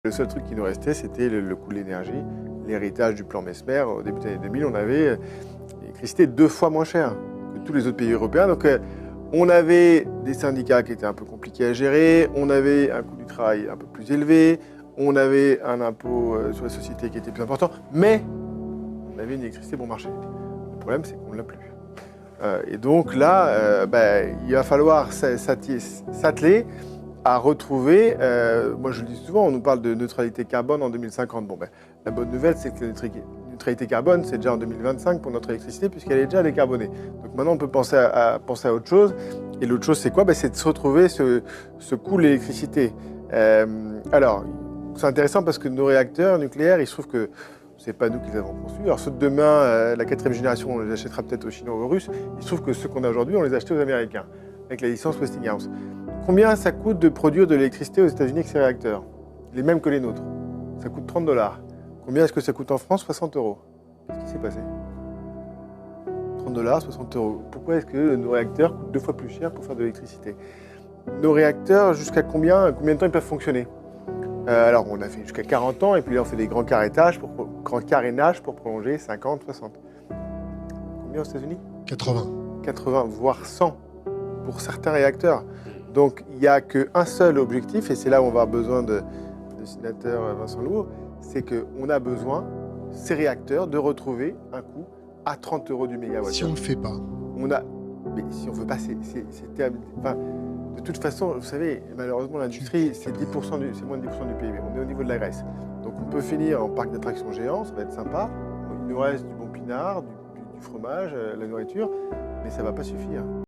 Le seul truc qui nous restait, c'était le coût de l'énergie, l'héritage du plan Messmer. Au début des années 2000, on avait l'électricité 2 fois moins chère que tous les autres pays européens. Donc, on avait des syndicats qui étaient un peu compliqués à gérer, on avait un coût du travail un peu plus élevé, on avait un impôt sur les sociétés qui était plus important, mais on avait une électricité bon marché. Le problème, c'est qu'on ne l'a plus. Et donc là, il va falloir s'atteler à retrouver, moi je le dis souvent, on nous parle de neutralité carbone en 2050. Bon, la bonne nouvelle, c'est que la neutralité carbone, c'est déjà en 2025 pour notre électricité, puisqu'elle est déjà décarbonée. Donc maintenant, on peut penser à autre chose. Et l'autre chose, c'est quoi? C'est de se retrouver ce coût de l'électricité. Alors, c'est intéressant parce que nos réacteurs nucléaires, il se trouve que c'est pas nous qui les avons conçus. Alors ceux de demain, la 4e génération, on les achètera peut-être aux Chinois ou aux Russes. Il se trouve que ceux qu'on a aujourd'hui, on les a achetés aux Américains, avec la licence Westinghouse. Combien ça coûte de produire de l'électricité aux États-Unis avec ces réacteurs? Les mêmes que les nôtres. Ça coûte 30 $. Combien est-ce que ça coûte en France? 60 €. Qu'est-ce qui s'est passé? 30 $, 60 €. Pourquoi est-ce que nos réacteurs coûtent 2 fois plus cher pour faire de l'électricité? Nos réacteurs, jusqu'à combien de temps ils peuvent fonctionner? Alors, on a fait jusqu'à 40 ans, et puis là, on fait des grands carénages pour prolonger 50, 60. Combien aux États-Unis? 80. 80, voire 100 pour certains réacteurs. Donc, il n'y a qu'un seul objectif, et c'est là où on va avoir besoin de sénateur Vincent Lourd, c'est qu'on a besoin, ces réacteurs, de retrouver un coût à 30 € du mégawattheure. Si on ne le fait pas. Mais si on ne veut pas, c'est terrible. Enfin, de toute façon, vous savez, malheureusement, l'industrie, c'est moins de 10% du PIB. On est au niveau de la Grèce. Donc, on peut finir en parc d'attractions géant, ça va être sympa. Il nous reste du bon pinard, du fromage, la nourriture, mais ça ne va pas suffire.